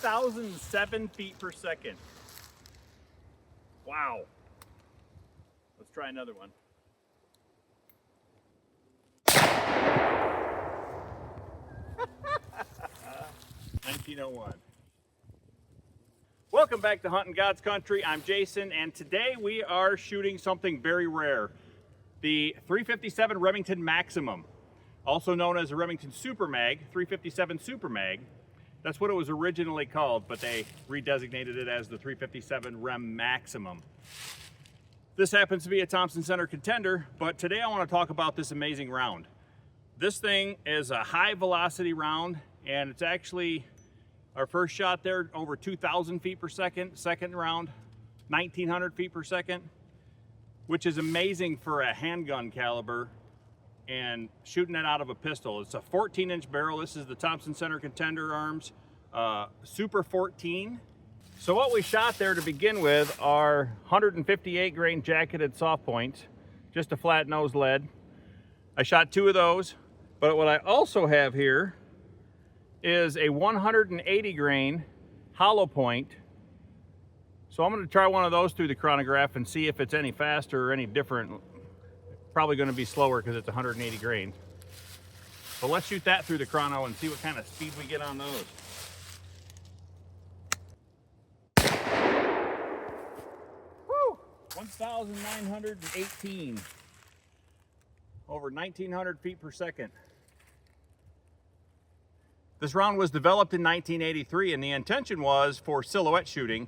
1,007 feet per second. Wow. Let's try another one. $19.01. Welcome back to Hunting God's Country. I'm Jason, and today we are shooting something very rare. The 357 Remington Maximum, also known as a Remington Super Mag, 357 Super Mag. That's what it was originally called, but they redesignated it as the 357 Rem Maximum. This happens to be a Thompson Center contender, but today I want to talk about this amazing round. This thing is a high velocity round, and it's actually our first shot there over 2,000 feet per second, second round 1,900 feet per second, which is amazing for a handgun caliber and shooting it out of a pistol. It's a 14-inch barrel. This is the Thompson Center Contender Arms Super 14. So what we shot there to begin with are 158 grain jacketed soft points, just a flat nose lead. I shot 2 of those, but what I also have here is a 180 grain hollow point. So I'm going to try one of those through the chronograph and see if it's any faster or any different. Probably going to be slower because it's 180 grain. But let's shoot that through the chrono and see what kind of speed we get on those. Woo! 1,918. Over 1,900 feet per second. This round was developed in 1983, and the intention was for silhouette shooting,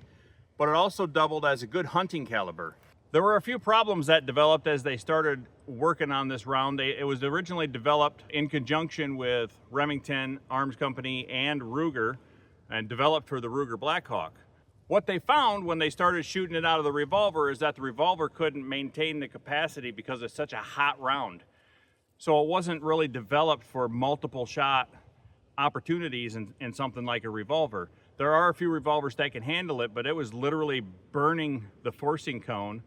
but it also doubled as a good hunting caliber. There were a few problems that developed as they started working on this round. It was originally developed in conjunction with Remington Arms Company and Ruger, and developed for the Ruger Blackhawk. What they found when they started shooting it out of the revolver is that the revolver couldn't maintain the capacity because it's such a hot round. So it wasn't really developed for multiple shot opportunities in something like a revolver. There are a few revolvers that can handle it, but it was literally burning the forcing cone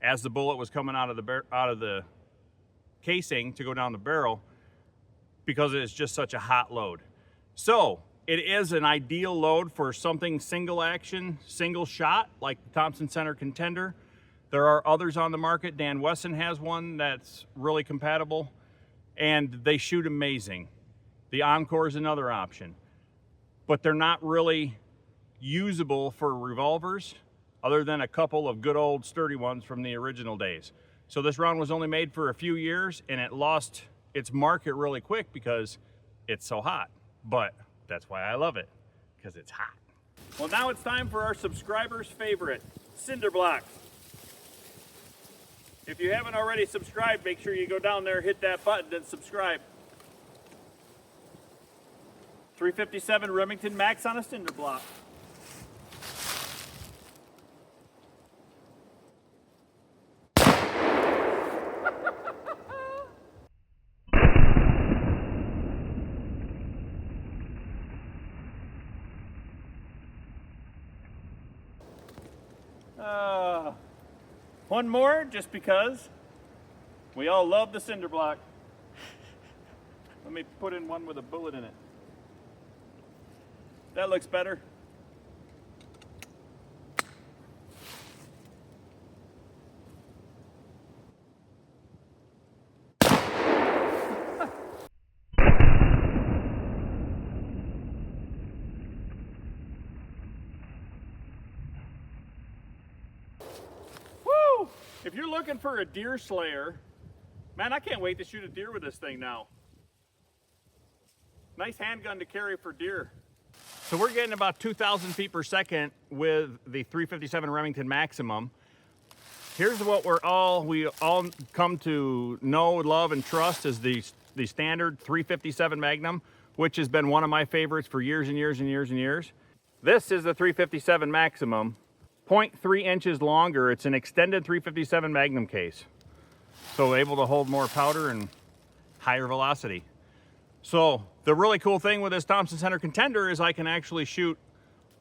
as the bullet was coming out of the casing to go down the barrel because it's just such a hot load. So it is an ideal load for something single action, single shot like the Thompson Center Contender. There are others on the market. Dan Wesson has one that's really compatible, and they shoot amazing. The Encore is another option, but they're not really usable for revolvers other than a couple of good old sturdy ones from the original days. So this round was only made for a few years, and it lost its market really quick because it's so hot. But that's why I love it, because it's hot. Well, now it's time for our subscribers' favorite, cinder blocks. If you haven't already subscribed, make sure you go down there, hit that button, and subscribe. 357 Remington Max on a cinder block. One more, just because we all love the cinder block. Let me put in one with a bullet in it. That looks better. Woo! If you're looking for a deer slayer, man, I can't wait to shoot a deer with this thing now. Nice handgun to carry for deer. So we're getting about 2,000 feet per second with the 357 Remington Maximum. Here's what we all come to know, love, and trust is the standard 357 Magnum, which has been one of my favorites for years and years and years and years. This is the 357 Maximum, 0.3 inches longer. It's an extended 357 Magnum case, so able to hold more powder and higher velocity. So the really cool thing with this Thompson Center Contender is I can actually shoot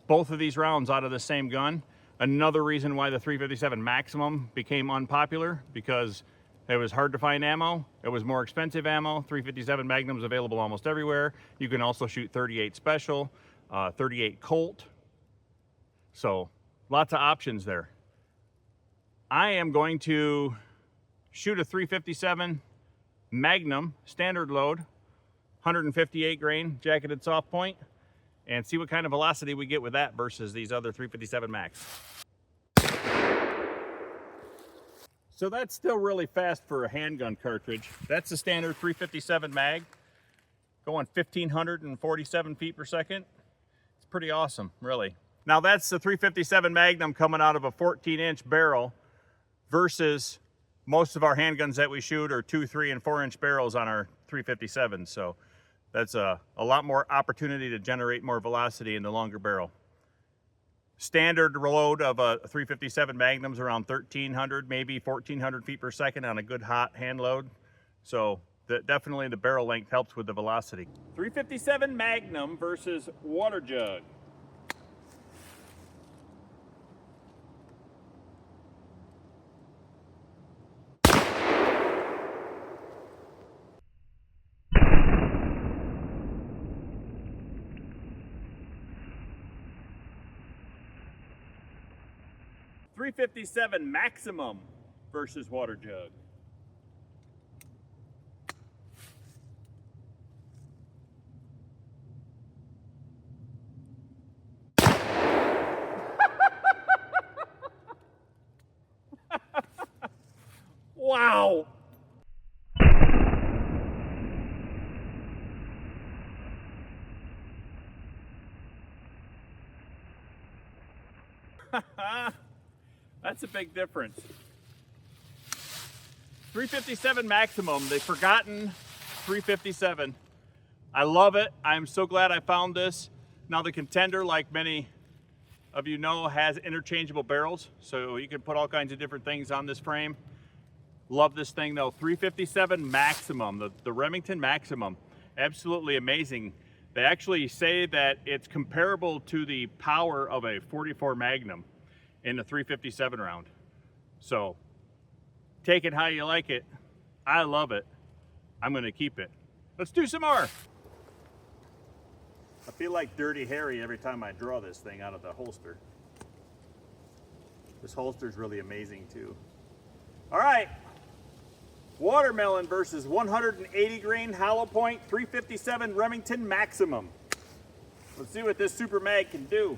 both of these rounds out of the same gun. Another reason why the 357 Maximum became unpopular, because it was hard to find ammo. It was more expensive ammo. 357 Magnum's available almost everywhere. You can also shoot 38 Special, 38 Colt, So lots of options there. I am going to shoot a 357 Magnum standard load, 158 grain jacketed soft point, and see what kind of velocity we get with that versus these other 357 Max. So that's still really fast for a handgun cartridge. That's the standard 357 mag, going 1,547 feet per second. It's pretty awesome, really. Now that's the 357 Magnum coming out of a 14-inch barrel versus most of our handguns that we shoot are 2, 3, and 4-inch barrels on our 357. So that's a lot more opportunity to generate more velocity in the longer barrel. Standard load of a 357 Magnum's around 1,300, maybe 1,400 feet per second on a good hot hand load. So definitely the barrel length helps with the velocity. 357 Magnum versus water jug. .357 Maximum versus water jug. Wow. That's a big difference. 357 Maximum, the forgotten 357. I love it. I'm so glad I found this. Now the Contender, like many of you know, has interchangeable barrels, so you can put all kinds of different things on this frame. Love this thing though. 357 Maximum, the Remington Maximum. Absolutely amazing. They actually say that it's comparable to the power of a 44 Magnum in the 357 round. So take it how you like it. I love it. I'm gonna keep it. Let's do some more. I feel like Dirty Harry every time I draw this thing out of the holster. This holster is really amazing too. All right, watermelon versus 180 grain hollow point 357 Remington Maximum. Let's see what this Super Mag can do.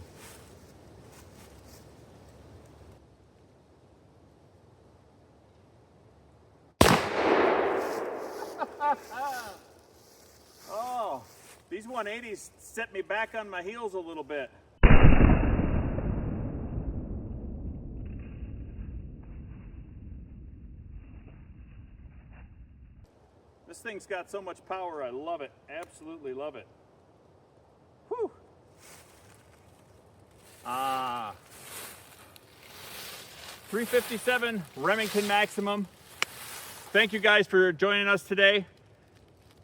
Oh, these 180s set me back on my heels a little bit. This thing's got so much power, I love it. Absolutely love it. Whew. Ah. 357 Remington Maximum. Thank you guys for joining us today.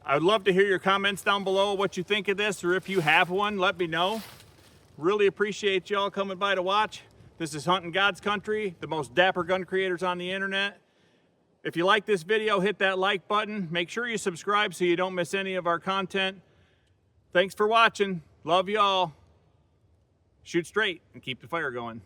I would love to hear your comments down below, what you think of this, or if you have one, let me know. Really appreciate y'all coming by to watch. This is Hunting God's Country, the most dapper gun creators on the internet. If you like this video, hit that like button. Make sure you subscribe so you don't miss any of our content. Thanks for watching. Love y'all. Shoot straight and keep the fire going.